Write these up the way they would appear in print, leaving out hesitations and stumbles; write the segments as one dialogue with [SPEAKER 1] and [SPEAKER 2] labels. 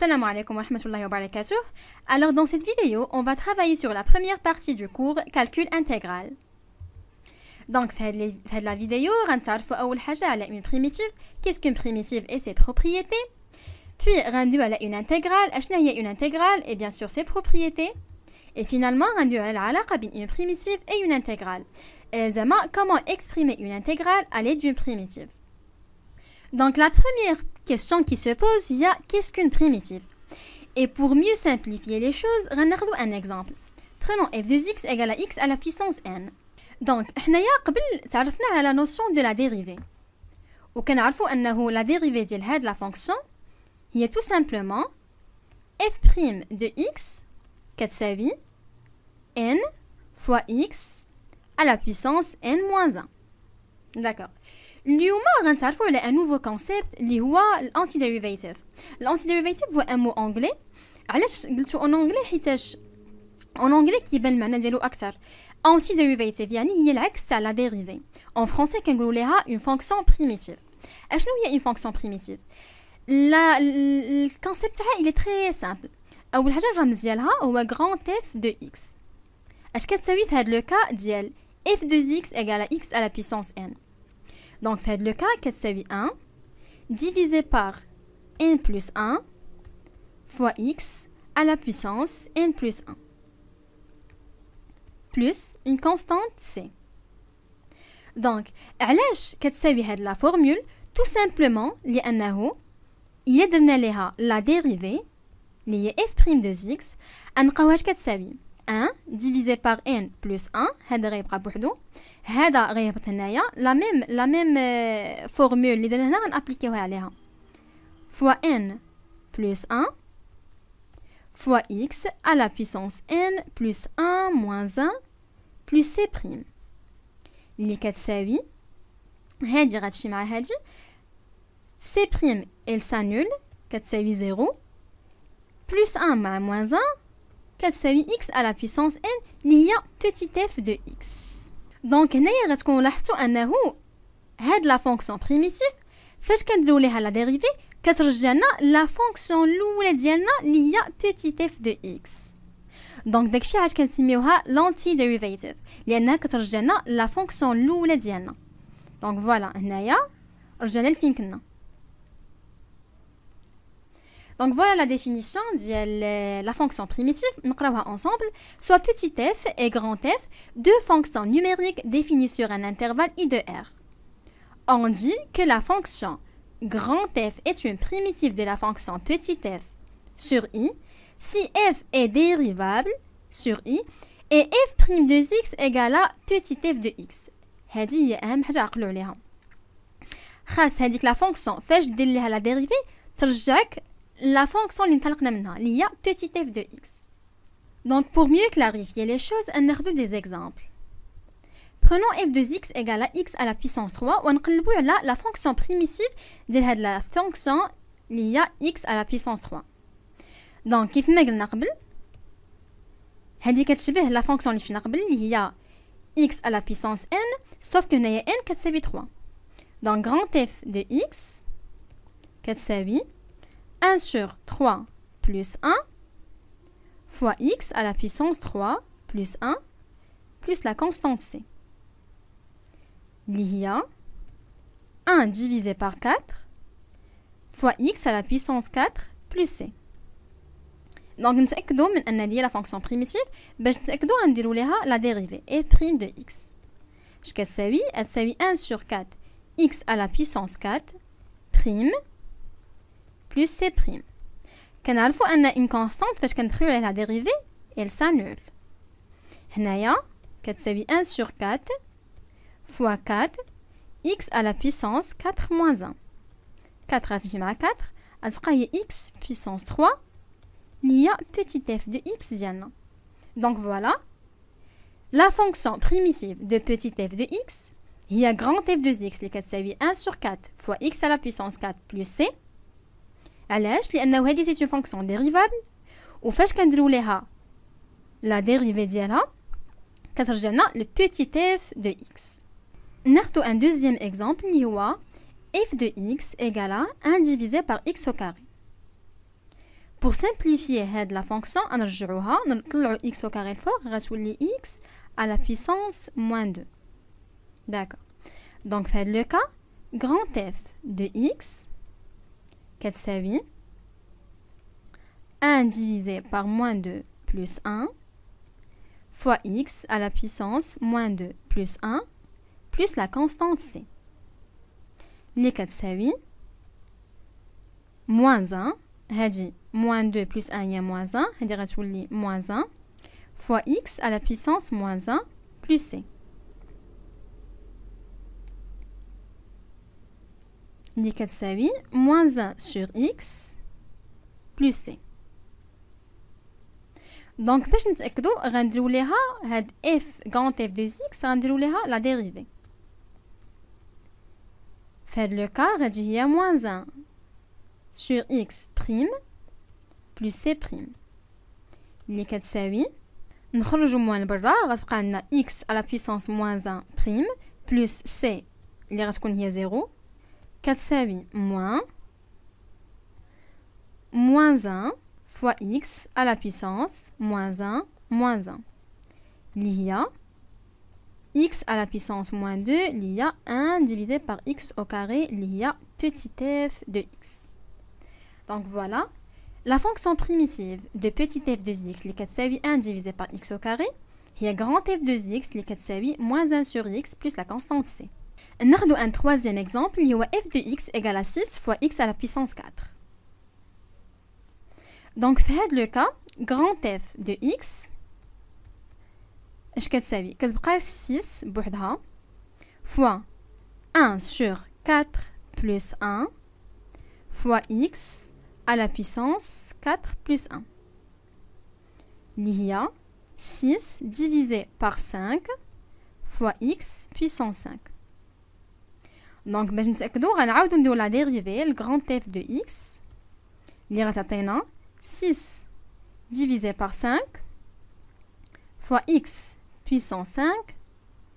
[SPEAKER 1] Salam alaikum wa rahmatullahi wa barakatuh. Alors dans cette vidéo, on va travailler sur la première partie du cours calcul intégral. Donc في la vidéo, غنتعرفوا أول حاجة على une primitive, qu'est-ce qu'une primitive et ses propriétés. Puis غندوي على une intégrale, أشنا هي une intégrale et bien sûr ses propriétés. Et finalement غندوي على العلاقة بين une primitive et une intégrale. زعما comment exprimer une intégrale à l'aide d'une primitive. Donc la première question qui se pose, il y a qu'est-ce qu'une primitive? Et pour mieux simplifier les choses, غناخذوا un exemple. Prenons f de x égale à x à la puissance n. Donc حنايا قبل تعرفنا على la notion de la dérivée. وكنعرفوا أنه la dérivée ديال هاد la fonction هي tout simplement f' de x كتساوي n fois x à la puissance n moins 1. D'accord. اليوم غنتعرفوا على un nouveau concept اللي هو l'antidérivative. L'antidérivative هو un mot anglais. علاش قلتو en anglais حيتاش en anglais كيبان المعنى ديالو اكثر. Antidérivative يعني هي العكس تاع la dérivée. En français كنقولوا ليها une fonction primitive. اشنو هي une fonction primitive؟ le concept تاعها il est très simple. اول حاجه الرمز ديالها هو grand f de x. اش كتساوي في هذا لو كا ديال f de x égale à x à la puissance n. Donc, fait le cas, كتساوي 1 divisé par n plus 1 fois x à la puissance n plus 1 plus une constante c. Donc, علاش كتساوي هاد la formule? Tout simplement لأنه إلا درنا ليها la dérivée اللي هي f' de x غنلقاوها اش كتساوي 1 divisé par n plus 1 هذا غيبقى بوحدو هذا غيهبط هنايا لا ميم فورمول اللي درنا هنا غنابليكيوها عليها fois n plus 1 fois x à la puissance n plus 1 moins 1 plus c prime اللي كتساوي هادي غتمشي مع هادي c prime elle s'annule كتساوي 0 plus 1 مع moins 1 كتساوي x à la puissance n اللي هي petit f de x. دونك هنايا غتكونوا لاحظتوا انه هاد لا فونكسيون بريميتيف فاش كنديروا ليها لا ديريفي كترجع لنا لا فونكسيون الاولى ديالنا اللي هي petit f de x. دونك داكشي علاش كنسميوها لانتي ديريفاتيف لانها كترجع لنا لا فونكسيون الاولى ديالنا. دونك فوالا هنايا رجعنا لفين كنا. Donc voilà la définition de la fonction primitive. Nous allons ensemble. Soit petit f et grand f, deux fonctions numériques définies sur un intervalle i de r. On dit que la fonction grand f est une primitive de la fonction petit f sur i si f est dérivable sur i et f' de x égale à petit f de x. هذه هي أهم حاجة عقلوا عليها. خاص هذيك la fonction فاش دير لها la dérivée ترجعك la fonction اللي انطلقنا منها اللي هي petit f de x. Donc pour mieux clarifier les choses, ناخذ des exemples. Prenons f de x égale à x à la puissance 3 ونقلبوا على la fonction primitive ديال هاد la fonction اللي هي x à la puissance 3. Donc كيف ما قلنا قبل هذه كتشبه la fonction اللي شفنا قبل اللي هي x à la puissance n sauf que هنايا n كتساوي 3. Donc grand f de x كتساوي 1 sur 3 plus 1 fois x à la puissance 3 plus 1 plus la constante c. Il y a 1 divisé par 4 fois x à la puissance 4 plus c. Donc نتأكدوا من أن هذه la fonction primitive باش نتأكدوا غنديروا ليها la dérivée f' de x. اش كتساوي؟ تساوي 1 sur 4 x à la puissance 4 prime plus c prime. كنعرفوا ان une constante فاش كندخلوا عليها la dérivée elle s'annule. هنايا كتساوي 1 sur 4 fois 4 x à la puissance 4 moins 1. 4 غتمشي مع 4 غتبقى هي x puissance 3 اللي هي petit f de x ديالنا. Donc voilà la fonction primitive de petit f de x هي grand f de x اللي كتساوي 1 sur 4 fois x à la puissance 4 plus c. علاش؟ لأنه هذه سي اون فونكسيون ديريفابل وفاش كنديروا ليها لا ديريفي ديالها كترجع لنا لو بوتي اف دو اكس. ناخذوا ان دوزيام اكزامبل اللي هو f de x égale à 1 divisé par x au carré. Pour simplifier هاد la fonction نرجعوها نطلعوا x au carré الفوق غتولي x à la puissance moins 2. D'accord. Donc في le cas grand f de x كتساوي 1 divisé par moins 2 plus 1 fois x à la puissance moins 2 plus 1 plus la constante c. اللي كتساوي moins 1 هادي moins 2 plus 1 هي moins 1 هادي غتولي moins 1 fois x à la puissance moins 1 plus c. اللي كتساوي moins 1 sur x plus c. دونك باش نتاكدو غنديرو ليها هاد f grand f de x غنديرو ليها لا ديريفي. فهاد لو كا غتجي هي moins 1 sur x prime plus c prime اللي كتساوي نخرجو موان برا غتبقى عندنا x à la puissance moins 1 prime plus c اللي غتكون هي 0 كتساوي moins 1 fois x à la puissance moins 1 moins 1 اللي هي x à la puissance moins 2 اللي هي 1 divisé par x au carré اللي هي petit f de x. Donc voilà, la fonction primitive de petit f de x اللي كتساوي 1 divisé par x au carré هي grand f de x اللي كتساوي moins 1 sur x plus la constante c. ناخدو un troisième exemple اللي هو f de x égale à 6 fois x à la puissance 4. Donc في هاد لو كا grand f de x اش كتساوي كتبقى 6 بوحدها fois 1 sur 4 plus 1 fois x à la puissance 4 plus 1 اللي هي 6 divisé par 5 fois x puissance 5. Donc باش نتاكدو غنعاودو نديرو لا ديريفي ل grand f de x اللي غتعطينا 6 divisé par 5 fois x puissance 5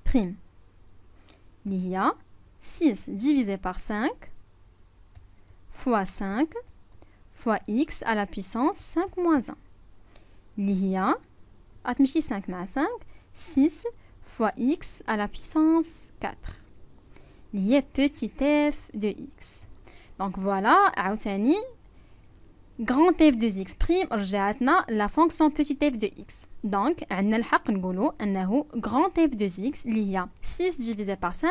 [SPEAKER 1] prime اللي هي 6 divisé par 5 fois 5 fois x à la puissance 5 moins 1 اللي هي غتمشي 5 مع 5 6 fois x à la puissance 4 اللي هي petit f de x. Donc voilà عاوتاني grand f de x prime رجعتنا la fonction petit f de x. Donc عندنا الحق نقولوا انه grand f de x اللي هي 6 divisé par 5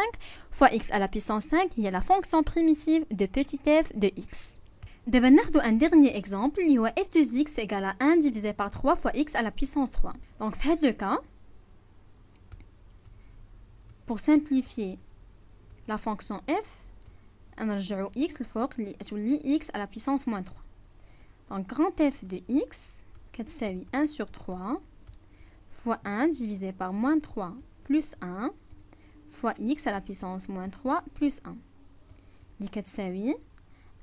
[SPEAKER 1] fois x à la puissance 5 هي la fonction primitive de petit f de x. دابا ناخدو un dernier exemple اللي هو f de x égale à 1 divisé par 3 fois x à la puissance 3. Donc في هذا le cas pour simplifier la fonction f نرجعو x الفوق اللي تولي x à la puissance moins 3. Donc grand f de x كتساوي 1 sur 3 fois 1 divisé par moins 3 plus 1 fois x à la puissance moins 3 plus 1 اللي كتساوي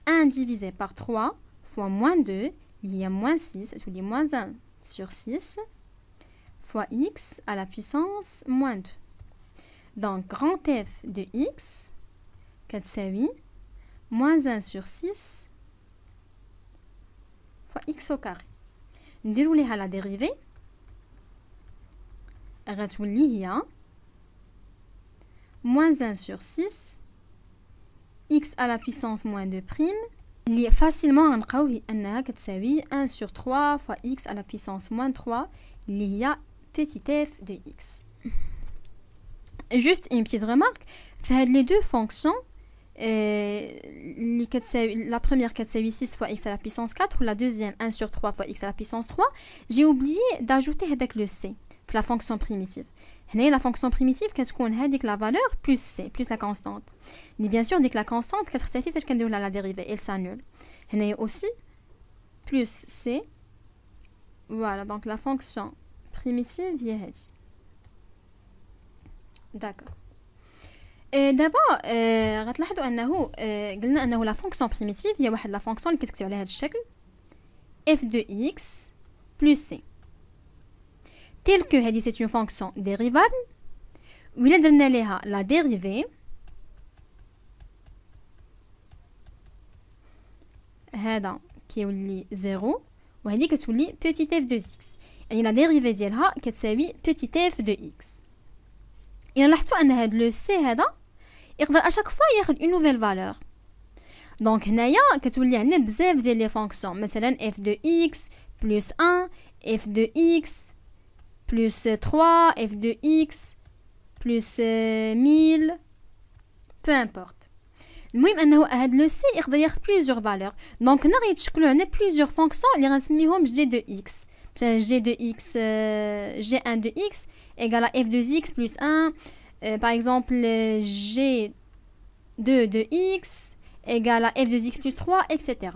[SPEAKER 1] 1 divisé par 3 fois moins 2 اللي هي moins 6 تولي moins 1 sur 6 fois x à la puissance moins 2. Donc grand f de x كتساوي moins 1 sur 6 fois x au carré. نديرو ليها لا ديريفي غتولي هي moins 1 sur 6 x à la puissance moins 2 prime اللي facilement غنلقاو انها كتساوي 1 sur 3 fois x à la puissance moins 3 اللي هي petit f de x. Juste une petite remarque, fait les deux fonctions la première كتساوي 6 fois x à la puissance 4 ou la deuxième 1 sur 3 fois x à la puissance 3, j'ai oublié d'ajouter هذاك le c في la fonction primitive. هنا la fonction primitive كتكون هذيك la valeur plus c plus la constante. Mais bien sûr ديك la constante كتختفي فاش كنديرو لها la dérivée, elle s'annule. هنا aussi plus c. Voilà, donc la fonction primitive هي هذه. D'accord. دابا غتلاحظوا انه قلنا انه لا فونكسيون بريميتيف هي واحد لا فونكسيون اللي كتكتبوا على هذا الشكل f de x plus c tel que هذه c'est une fonction dérivable وإلا درنا ليها لا dérivée هذا كيولي 0 وهذه كتولي petit f de x. يعني لا ديريفي ديالها كتساوي petit f de x. إلا لاحظتوا أن هاد لو c هذا يقدر اشاك فوا ياخد اون نوفيل فالور. دونك هنايا كتولي عندنا بزاف ديال لي فونكسيون، مثلا f de x plus 1 f de x plus 3 f de x plus 1000 peu importe. المهم انه هاد لو سي يقدر ياخد بليزيور فالور. دونك هنا غيتشكلوا عندنا بليزيور فونكسيون اللي غنسميهم جي دو اكس. مثلا جي دو اكس g1 de x égale à f de x plus 1. Par exemple g2 de x égale à f de x plus 3, etc.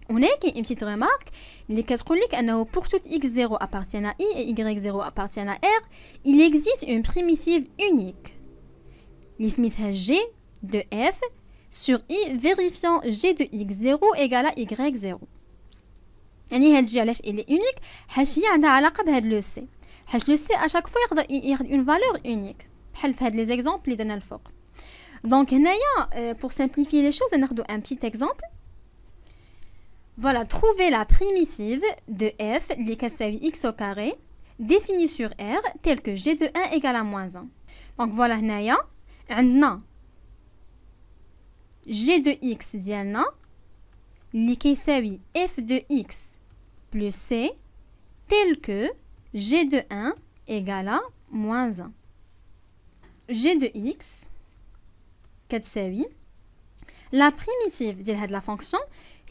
[SPEAKER 1] هناك une petite remarque اللي كتقول لك انه pour tout x0 appartient à i et y0 appartient à r, il existe une primitive unique اللي سميتها g de f sur i vérifiant g de x0 égale à y0. يعني هاد الجي علاش إلي اونيك؟ حيت هي عندها علاقه بهاد لو سي، حيت لو سي اشاك فوا يقدر ياخد اون فالور اونيك بحال في هاد لي زيكزامبل اللي درنا الفوق. دونك هنايا pour simplifier les choses ناخدو un petit exemple. Voilà, trouver la primitive de f اللي كتساوي x au carré définie sur r tel que g de 1 égale à moins 1. Donc voilà هنايا عندنا g de x ديالنا اللي كيساوي f de x plus c tel que g de 1 égale à moins 1. g de x كتساوي la primitive ديال هاد la fonction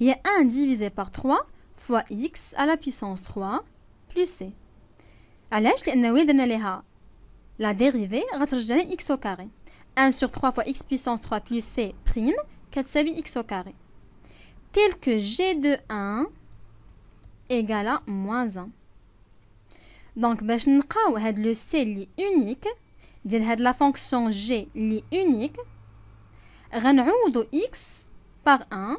[SPEAKER 1] هي 1 divisé par 3 fois x à la puissance 3 plus c. علاش؟ لأنه إلا درنا ليها la dérivée غترجع لنا x au carré. 1 sur 3 fois x puissance 3 plus c prime كتساوي x au carré tel que g de 1 égale à moins 1. Donc باش نلقاو هاد لو c اللي unique ديال هاد la fonction g اللي unique غنعوضو x par 1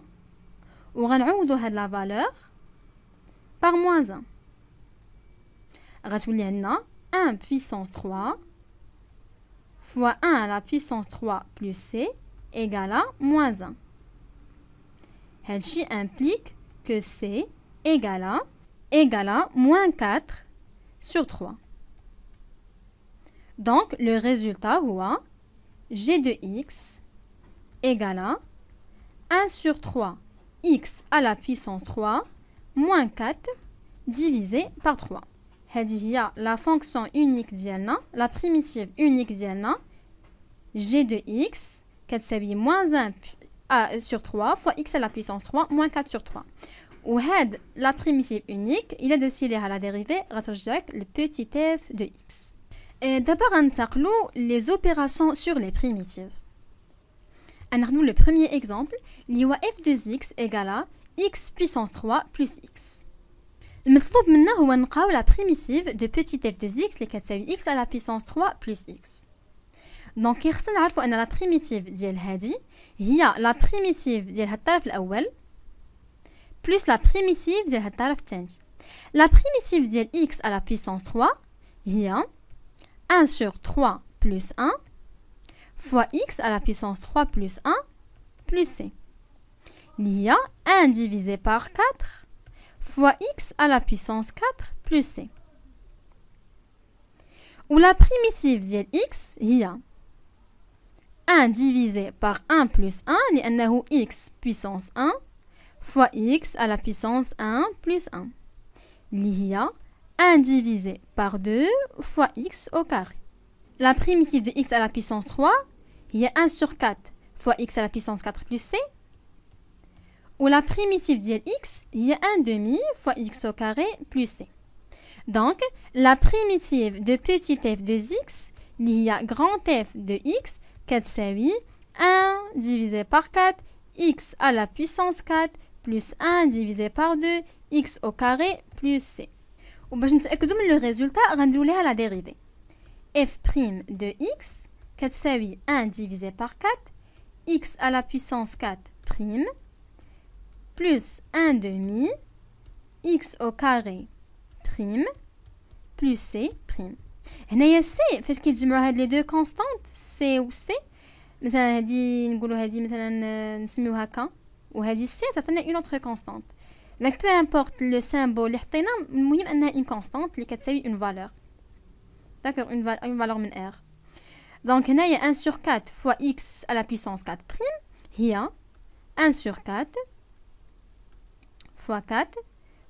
[SPEAKER 1] وغنعوضو هاد la valeur par moins 1. غتولي عندنا 1 puissance 3 fois 1 à la puissance 3 plus c égale à moins 1. Ceci implique que c égale à moins 4 sur 3. Donc le résultat est g de x égale à 1 sur 3 x à la puissance 3 moins 4 divisé par 3. هذه هي la fonction unique ديالنا, la primitive unique ديالنا g de x كتساوي moins 1 sur 3 fois x à la puissance 3 moins 4 sur 3. وهاد la primitive unique إلا درتي ليها la dérivée غترجعك le petit f de x. D'abord غنتقلوا les opérations sur les primitives. غناخدو le premier exemple اللي هو f de x égale à x puissance 3 plus x. المطلوب منا هو نلقاو la primitive de petit f de x اللي كتساوي x à la puissance 3 plus x. دونك خصنا نعرفوا ان la primitive ديال هذه هي la primitive ديال هاد الطرف الاول plus la primitive ديال هاد الطرف الثاني. la primitive ديال x à la puissance 3 هي 1 sur 3 plus 1 fois x à la puissance 3 plus 1 plus c. Il y a 1 divisé par 4 fois x à la puissance 4 plus c. Ou la primitive ديال x هي 1 divisé par 1 plus 1 لأنه x puissance 1 fois x à la puissance 1 plus 1. Il y a 1 divisé par 2 fois x au carré. La primitive de x à la puissance 3 il y a 1 sur 4 fois x à la puissance 4 plus c. Ou la primitive de x il y a 1 demi fois x au carré plus c. Donc la primitive de petit f de x il y a grand f de x كتساوي 1 divisé par 4 x à la puissance 4 plus 1 divisé par 2 x au carré plus c. وباش نتأكدوا من le résultat غنديروا ليها la dérivée. f' de x كتساوي 1 divisé par 4 x à la puissance 4 prime plus 1 demi x au carré prime plus c prime. هنايا c فاش كيتجمعوا هاد لي دو كونستانت c و c مثلا هادي نقولوا هادي مثلا نسميوها ك وهادي c تعطينا اون اوتر كونستانت Donc peu importe le symbole اللي حطينا المهم انها une constante اللي كتساوي une valeur. D'accord, une valeur من R. Donc هنايا 1 sur 4 fois x à la puissance 4 prime هي 1 sur 4 fois 4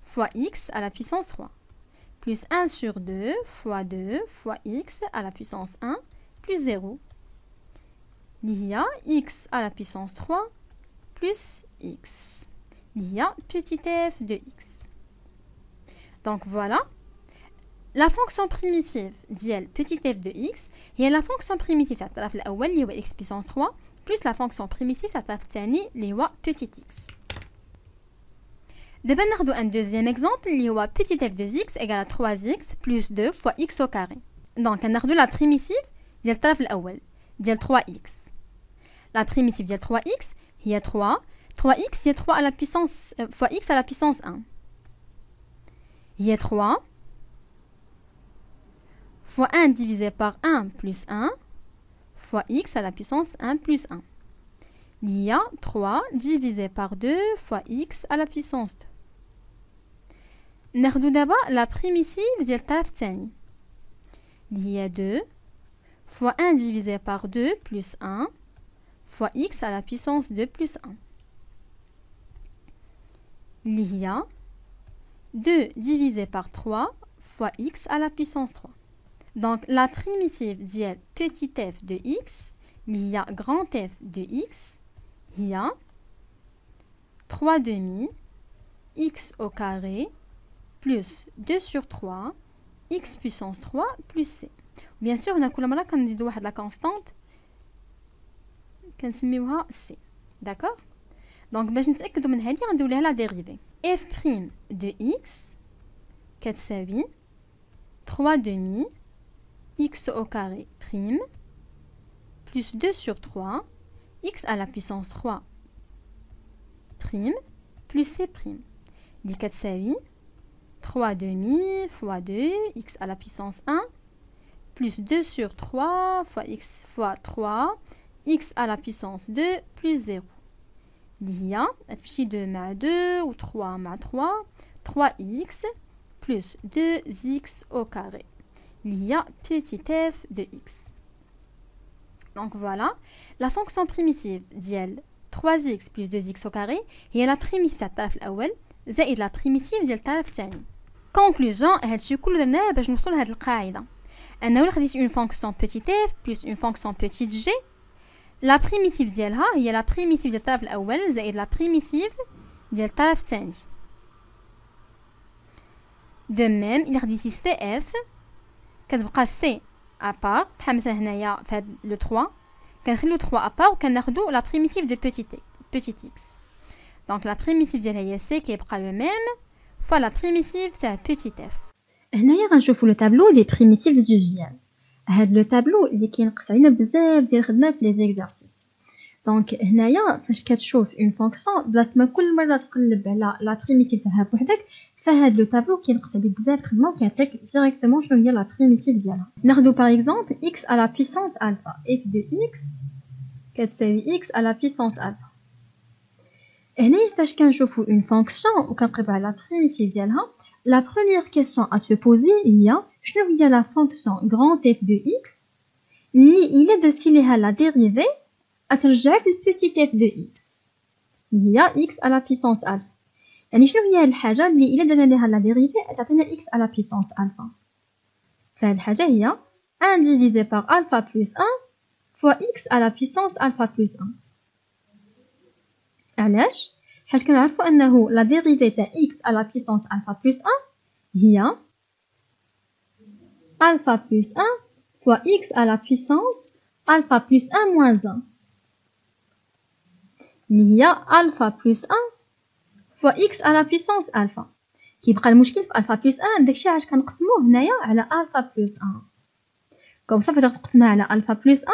[SPEAKER 1] fois x à la puissance 3 plus 1 sur 2 fois 2 fois x à la puissance 1 plus 0. Il y a x à la puissance 3 plus x. Il y a petit f de x. Donc voilà, la fonction primitive ديال petit f de x هي la fonction primitive تاع الطرف الأول اللي هو x puissance 3 plus la fonction primitive تاع الطرف الثاني اللي هو petit x. دابا ناخدو un deuxième exemple اللي هو petit f de x égale à 3x plus 2 fois x au carré. Donc ناخدو la primitive ديال الطرف الأول ديال 3x. La primitive ديال 3x هي 3x هي 3 à la puissance fois x à la puissance 1. هي 3 fois 1 divisé par 1 plus 1 fois x à la puissance 1 plus 1. Il y a 3 divisé par 2 fois x à la puissance 2. ناخدو دابا la primitive ديال الطرف الثاني اللي هي 2 fois 1 divisé par 2 plus 1 fois x à la puissance 2 plus 1. اللي هي 2 divisé par 3 fois x à la puissance 3. Donc la primitive ديال petit f de x اللي هي grand f de x هي 3 demi x au carré plus 2 sur 3 x puissance 3 plus c. Bien sûr هنا كل مرة كنزيدو واحد لا كونستانت كنسميوها c. D'accord. Donc باش نتأكدو من هادي غنديرو ليها لا ديريفي f prime de x كتساوي 3 demi x au carré prime plus 2 sur 3 x à la puissance 3 prime plus c prime اللي كتساوي 3 demi fois 2 x à la puissance 1 plus 2 sur 3 fois x fois 3 x à la puissance 2 plus 0. Il y a 2 مع 2 ou 3 مع 3 3x plus 2x au carré. Il y a petit f de x. Donc voilà, la fonction primitive ديال 3x plus 2x au carré هي la primitive تاع الطرف الأول زائد la primitive ديال الطرف الثاني. Conclusion, هادشي كله درناه باش نوصلوا لهاد القاعدة أنه إلا خديت une fonction petit f plus une fonction petit g la primitive ديالها هي la primitive ديال الطرف الأول زائد la primitive ديال الطرف الثاني. De même إلا خديتي cf كتبقى c à part بحال مثلا هنايا في هاد لو 3 كنخليو 3 à part وكناخدو la primitive de petit x. Donc la primitive ديالها هي c كيبقى le même fois la primitive تاع petit f. هنايا غنشوفو لو تابلو دي primitives usuelles. هاد لو تابلو اللي كينقص علينا بزاف ديال الخدمه في لي زيكزارسيس. دونك هنايا فاش كتشوف اون فونكسيون بلاص ما كل مره تقلب على لا بريميتيف تاعها بوحدك فهاد لو تابلو كينقص عليك بزاف الخدمه وكيعطيك ديريكتومون شنو هي لا بريميتيف ديالها. ناخذ باغ اكزومبل x à la puissance alpha f de x كتساوي x à la puissance alpha. هنايا فاش كنشوفو اون فونكسيون وكنقربو على لا بريميتيف ديالها la première question à se poser هي شنو هي la fonction grand f de x اللي إلا درتي ليها la dérivée أترجعك للبتي f de x اللي هي x à la puissance alpha. يعني شنو هي هاد الحاجة اللي إلا درنا ليها la dérivée تعطينا x à la puissance alpha. فهاد الحاجة هي 1 divisé par alpha plus 1 fois x à la puissance alpha plus 1. علاش؟ حيت كنعرفو أنه la dérivée تاع x à la puissance alpha plus 1 هي alpha plus 1 fois x à la puissance alpha plus 1 moins 1 اللي هي alpha plus 1 fois x à la puissance alpha. كيبقى المشكل في alpha plus 1 داكشي علاش كنقسموه هنايا على alpha plus 1 كوم صافي فاش تقسمها على alpha plus 1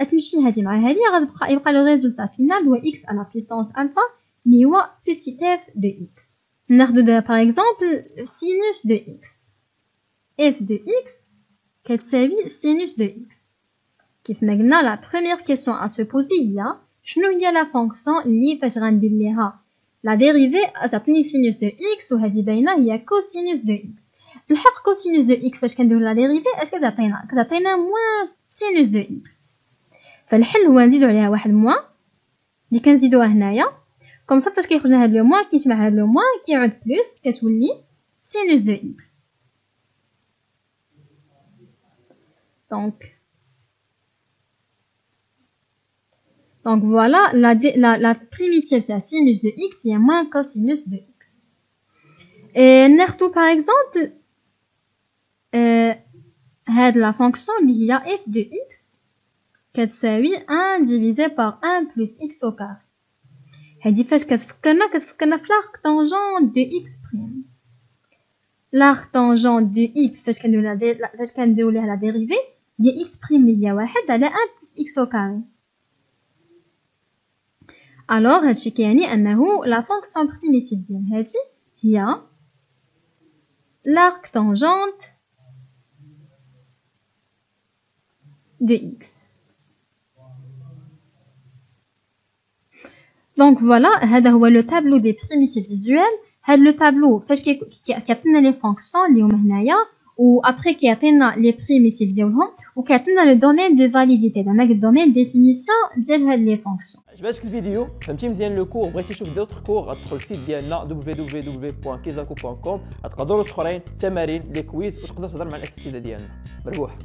[SPEAKER 1] غتمشي هادي مع هادي غتبقى يبقى لو ريزولطا فينال هو x à la puissance alpha اللي هو petit f de x. ناخدو دابا باغ اكزومبل sinus de x f de x كتساوي sinus de x. كيف ما قلنا لا بروميير كيسيون ا سو بوزي هي شنو هي لا فونكسيون اللي فاش غندير ليها لا ديريفي تعطيني سينوس دو اكس وهذه باينه هي كوسينوس دو اكس. بالحق كوسينوس دو اكس فاش كنديرو لا ديريفي اش كتعطينا موان سينوس دو اكس. فالحل هو نزيدو عليها واحد موان اللي كنزيدوها هنايا كوم صا فاش كيخرج هاد لو موان كيجمع هاد لو موان كيعود بلس كتولي سينوس دو اكس. Donc voilà, la primitive de sinus de x est moins cosinus de x. Et nous par exemple, la fonction qui est f de x qui est 1 divisé par 1 plus x au carré. Elle dit que l'arc tangent de x prime. L'arc tangent de x, parce qu'on a la dérivée, il y a x prime qui est 1 plus x au carré. Alors, هادشي كيعني أنه la fonction primitive ديال هادي هي l'arc tangente de x. Donc voilà, هذا هو le tableau des primitives visuelles. هذا le tableau فاش كيعطينا لي فونكسيون اللي هما هنايا و après كيعطينا لي primitives ديالهم وكيعطينا لو دومين دو فاليديتي زعما الدومين ديفينيسيون ديال هاد لي فونكسيون.
[SPEAKER 2] عجبتك الفيديو فهمتي مزيان لو كور بغيتي تشوف دوطخ كور غتدخل للسيت ديالنا www.kizaku.com غتلقى دروس اخرين تمارين لي كويز وتقدر تهضر مع الاساتذه ديالنا. مربوح.